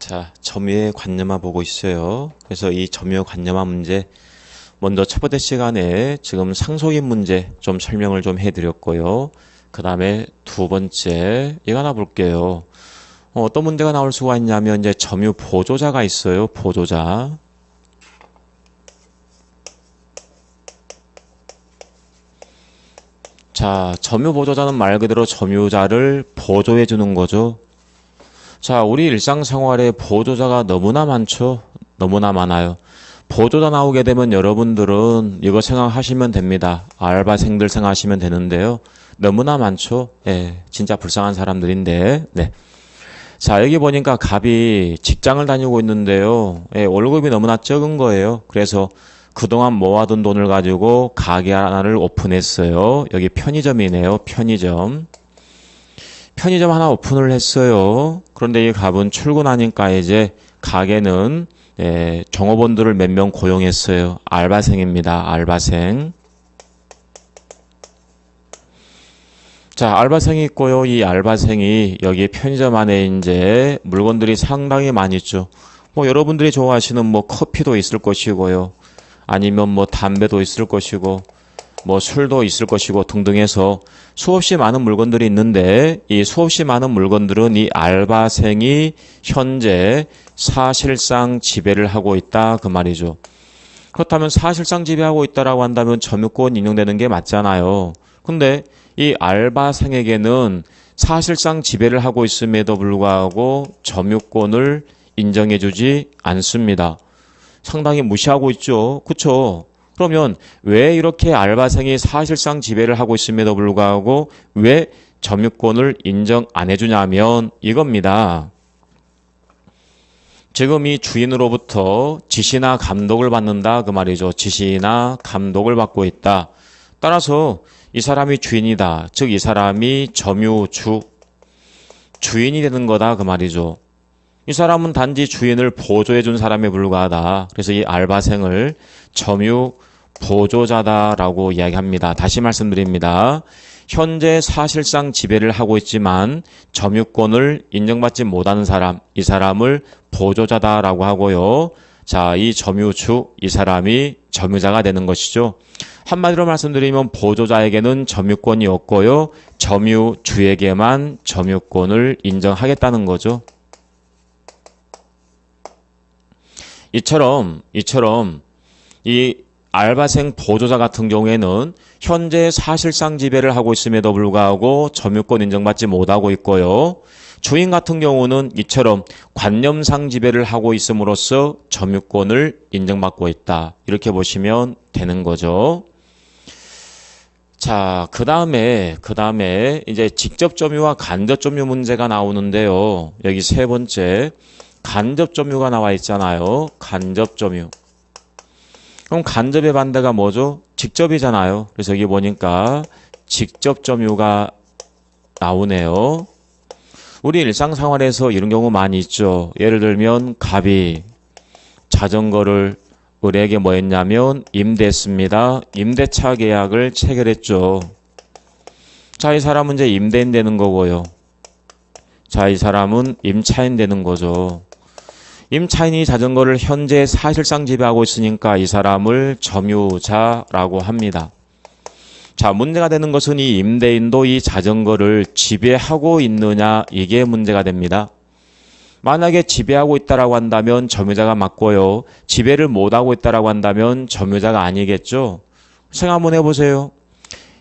자, 점유의 관념화 보고 있어요. 그래서 이 점유의 관념화 문제, 먼저 첫 번째 시간에 지금 상속인 문제 좀 설명을 좀 해드렸고요. 그 다음에 두 번째, 이거 하나 볼게요. 어떤 문제가 나올 수가 있냐면, 이제 점유 보조자가 있어요. 보조자. 자, 점유 보조자는 말 그대로 점유자를 보조해 주는 거죠. 자, 우리 일상생활에 보조자가 너무나 많죠? 너무나 많아요. 보조자 나오게 되면 여러분들은 이거 생각하시면 됩니다. 알바생들 생각하시면 되는데요. 너무나 많죠? 예, 진짜 불쌍한 사람들인데, 네. 자, 여기 보니까 갑이 직장을 다니고 있는데요. 예, 월급이 너무나 적은 거예요. 그래서 그동안 모아둔 돈을 가지고 가게 하나를 오픈했어요. 여기 편의점이네요. 편의점 하나 오픈을 했어요. 그런데 이 갑은 출근하니까 이제 가게는 종업원들을 몇 명 고용했어요. 알바생입니다. 알바생. 자, 알바생이 있고요. 이 알바생이 여기 편의점 안에 이제 물건들이 상당히 많이 있죠. 뭐 여러분들이 좋아하시는 뭐 커피도 있을 것이고요. 아니면 뭐 담배도 있을 것이고 뭐 술도 있을 것이고 등등 해서 수없이 많은 물건들이 있는데, 이 수없이 많은 물건들은 이 알바생이 현재 사실상 지배를 하고 있다 그 말이죠. 그렇다면 사실상 지배하고 있다라고 한다면 점유권 인용되는 게 맞잖아요. 근데 이 알바생에게는 사실상 지배를 하고 있음에도 불구하고 점유권을 인정해주지 않습니다. 상당히 무시하고 있죠. 그렇죠? 그러면 왜 이렇게 알바생이 사실상 지배를 하고 있음에도 불구하고 왜 점유권을 인정 안 해주냐면 이겁니다. 지금 이 주인으로부터 지시나 감독을 받는다 그 말이죠. 지시나 감독을 받고 있다. 따라서 이 사람이 주인이다. 즉 이 사람이 주인이 되는 거다 그 말이죠. 이 사람은 단지 주인을 보조해 준 사람에 불과하다. 그래서 이 알바생을 점유 보조자다라고 이야기합니다. 다시 말씀드립니다. 현재 사실상 지배를 하고 있지만 점유권을 인정받지 못하는 사람, 이 사람을 보조자다라고 하고요. 자, 이 점유주, 이 사람이 점유자가 되는 것이죠. 한마디로 말씀드리면 보조자에게는 점유권이 없고요. 점유주에게만 점유권을 인정하겠다는 거죠. 이처럼 이 알바생 보조자 같은 경우에는 현재 사실상 지배를 하고 있음에도 불구하고 점유권 인정받지 못하고 있고요. 주인 같은 경우는 이처럼 관념상 지배를 하고 있음으로써 점유권을 인정받고 있다. 이렇게 보시면 되는 거죠. 자, 그 다음에 이제 직접 점유와 간접 점유 문제가 나오는데요. 여기 세 번째. 간접 점유가 나와 있잖아요. 간접 점유. 그럼 간접의 반대가 뭐죠? 직접이잖아요. 그래서 여기 보니까 직접 점유가 나오네요. 우리 일상생활에서 이런 경우 많이 있죠. 예를 들면 갑이 자전거를 을에게 뭐 했냐면 임대했습니다. 임대차 계약을 체결했죠. 자, 이 사람은 이제 임대인 되는 거고요. 자, 이 사람은 임차인 되는 거죠. 임차인이 자전거를 현재 사실상 지배하고 있으니까 이 사람을 점유자라고 합니다. 자, 문제가 되는 것은 이 임대인도 이 자전거를 지배하고 있느냐, 이게 문제가 됩니다. 만약에 지배하고 있다라고 한다면 점유자가 맞고요. 지배를 못하고 있다라고 한다면 점유자가 아니겠죠. 생각 한번 해보세요.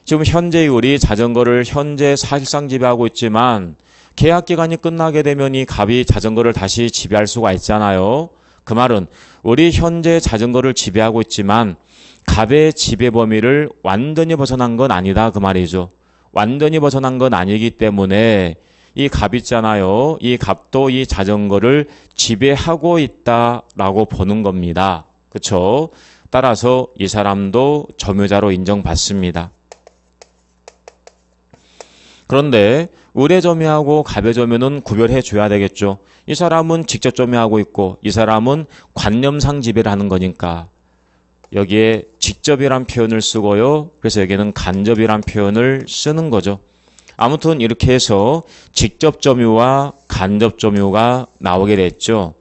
지금 현재 우리 자전거를 현재 사실상 지배하고 있지만 계약 기간이 끝나게 되면 이 갑이 자전거를 다시 지배할 수가 있잖아요. 그 말은 우리 현재 자전거를 지배하고 있지만 갑의 지배 범위를 완전히 벗어난 건 아니다 그 말이죠. 완전히 벗어난 건 아니기 때문에 이 갑 있잖아요. 이 갑도 이 자전거를 지배하고 있다라고 보는 겁니다. 그렇죠? 따라서 이 사람도 점유자로 인정받습니다. 그런데 을의 점유하고 갑의 점유는 구별해 줘야 되겠죠. 이 사람은 직접 점유하고 있고 이 사람은 관념상 지배를 하는 거니까 여기에 직접이란 표현을 쓰고요. 그래서 여기는 간접이란 표현을 쓰는 거죠. 아무튼 이렇게 해서 직접 점유와 간접 점유가 나오게 됐죠.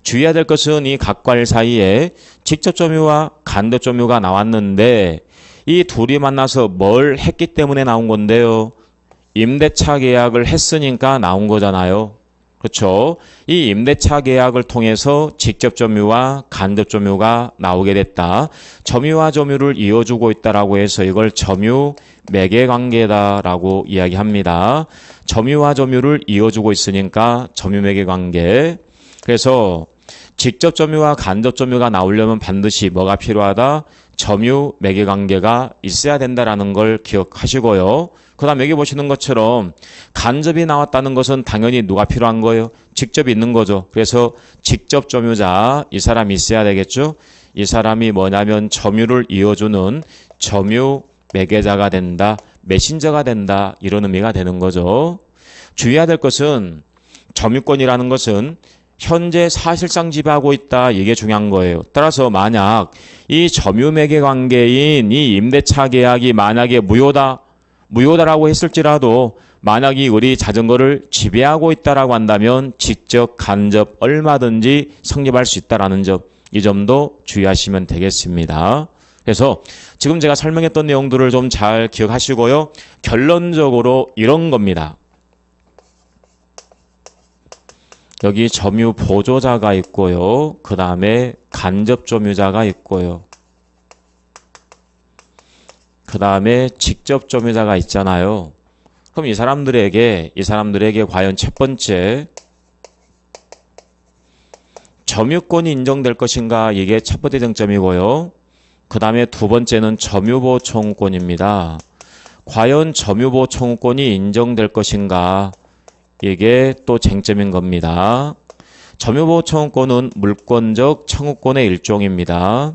주의해야 될 것은 이 각괄 사이에 직접 점유와 간접 점유가 나왔는데 이 둘이 만나서 뭘 했기 때문에 나온 건데요. 임대차 계약을 했으니까 나온 거잖아요. 그렇죠? 이 임대차 계약을 통해서 직접 점유와 간접 점유가 나오게 됐다. 점유와 점유를 이어주고 있다라고 해서 이걸 점유 매개 관계다라고 이야기합니다. 점유와 점유를 이어주고 있으니까 점유 매개 관계. 그래서 직접 점유와 간접 점유가 나오려면 반드시 뭐가 필요하다? 점유 매개 관계가 있어야 된다라는 걸 기억하시고요. 그 다음 여기 보시는 것처럼 간접이 나왔다는 것은 당연히 누가 필요한 거예요? 직접 있는 거죠. 그래서 직접 점유자, 이 사람이 있어야 되겠죠? 이 사람이 뭐냐면 점유를 이어주는 점유 매개자가 된다, 메신저가 된다, 이런 의미가 되는 거죠. 주의해야 될 것은 점유권이라는 것은 현재 사실상 지배하고 있다. 이게 중요한 거예요. 따라서 만약 이 점유매개 관계인 이 임대차 계약이 만약에 무효다라고 했을지라도 만약에 우리 자전거를 지배하고 있다라고 한다면 직접 간접 얼마든지 성립할 수 있다라는 점, 이 점도 주의하시면 되겠습니다. 그래서 지금 제가 설명했던 내용들을 좀 잘 기억하시고요. 결론적으로 이런 겁니다. 여기 점유 보조자가 있고요. 그 다음에 간접 점유자가 있고요. 그 다음에 직접 점유자가 있잖아요. 그럼 이 사람들에게 과연 첫 번째 점유권이 인정될 것인가? 이게 첫 번째 쟁점이고요. 그 다음에 두 번째는 점유보호 청구권입니다. 과연 점유보호 청구권이 인정될 것인가? 이게 또 쟁점인 겁니다. 점유보호 청구권은 물권적 청구권의 일종입니다.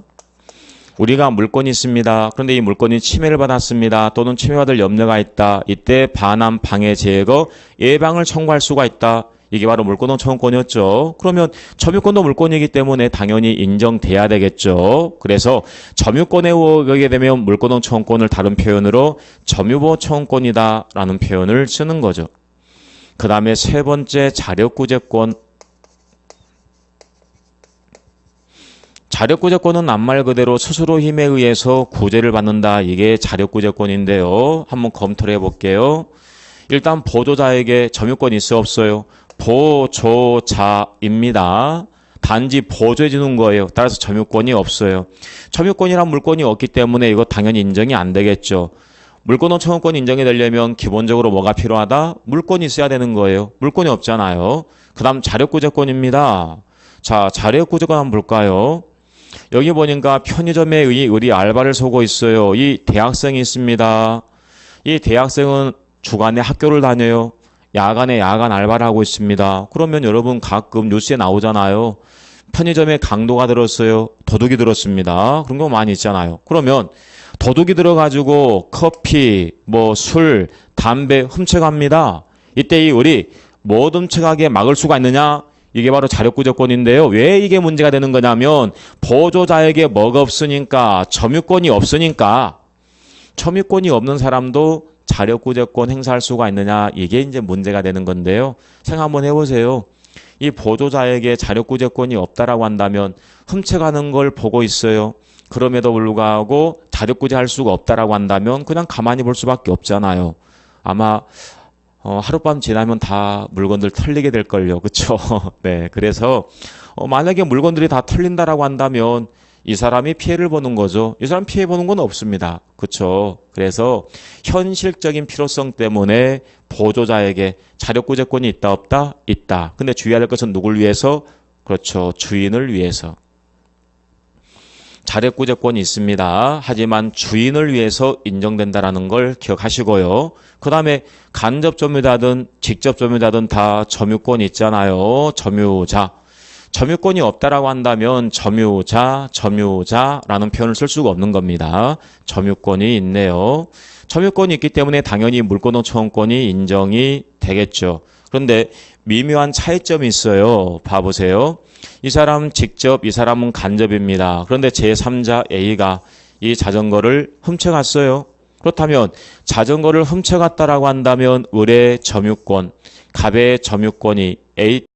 우리가 물건이 있습니다. 그런데 이 물건이 침해를 받았습니다. 또는 침해받을 염려가 있다. 이때 반환, 방해, 제거, 예방을 청구할 수가 있다. 이게 바로 물권적 청구권이었죠. 그러면 점유권도 물권이기 때문에 당연히 인정돼야 되겠죠. 그래서 점유권에 의하게 되면 물권적 청구권을 다른 표현으로 점유보호 청구권이다라는 표현을 쓰는 거죠. 그 다음에 세 번째 자력구제권. 자력구제권은 낱말 그대로 스스로 힘에 의해서 구제를 받는다. 이게 자력구제권인데요. 한번 검토를 해볼게요. 일단 보조자에게 점유권이 있어 없어요? 보조자입니다. 단지 보조해 주는 거예요. 따라서 점유권이 없어요. 점유권이란 물건이 없기 때문에 이거 당연히 인정이 안 되겠죠. 물권적 청구권이 인정이 되려면 기본적으로 뭐가 필요하다? 물권이 있어야 되는 거예요. 물권이 없잖아요. 그 다음 자력구제권입니다. 자, 자력구제권 한번 볼까요? 여기 보니까 편의점에 우리 알바를 서고 있어요. 이 대학생이 있습니다. 이 대학생은 주간에 학교를 다녀요. 야간에 야간 알바를 하고 있습니다. 그러면 여러분 가끔 뉴스에 나오잖아요. 편의점에 강도가 들었어요. 도둑이 들었습니다. 그런 거 많이 있잖아요. 그러면 도둑이 들어가지고 커피, 술, 담배 훔쳐갑니다. 이때 우리 뭐 훔쳐가게 막을 수가 있느냐? 이게 바로 자력구제권인데요. 왜 이게 문제가 되는 거냐면 보조자에게 뭐가 없으니까, 점유권이 없으니까, 점유권이 없는 사람도 자력구제권 행사할 수가 있느냐? 이게 이제 문제가 되는 건데요. 생각 한번 해보세요. 이 보조자에게 자력구제권이 없다라고 한다면 훔쳐가는 걸 보고 있어요. 그럼에도 불구하고 자력구제할 수가 없다라고 한다면 그냥 가만히 볼 수밖에 없잖아요. 아마 하룻밤 지나면 다 물건들 털리게 될걸요. 그렇죠? 네, 그래서 만약에 물건들이 다 털린다라고 한다면 이 사람이 피해를 보는 거죠. 이 사람 피해 보는 건 없습니다. 그렇죠? 그래서 현실적인 필요성 때문에 보조자에게 자력구제권이 있다 없다? 있다. 근데 주의해야 될 것은 누굴 위해서? 그렇죠. 주인을 위해서. 자력구제권이 있습니다. 하지만 주인을 위해서 인정된다라는 걸 기억하시고요. 그 다음에 간접 점유자든 직접 점유자든 다 점유권이 있잖아요. 점유자. 점유권이 없다라고 한다면 점유자라는 표현을 쓸 수가 없는 겁니다. 점유권이 있네요. 점유권이 있기 때문에 당연히 물권적 청구권이 인정이 되겠죠. 그런데 미묘한 차이점이 있어요. 봐보세요. 이 사람은 직접, 이 사람은 간접입니다. 그런데 제3자 A가 이 자전거를 훔쳐갔어요. 그렇다면 자전거를 훔쳐갔다라고 한다면 을의 점유권, 갑의 점유권이 A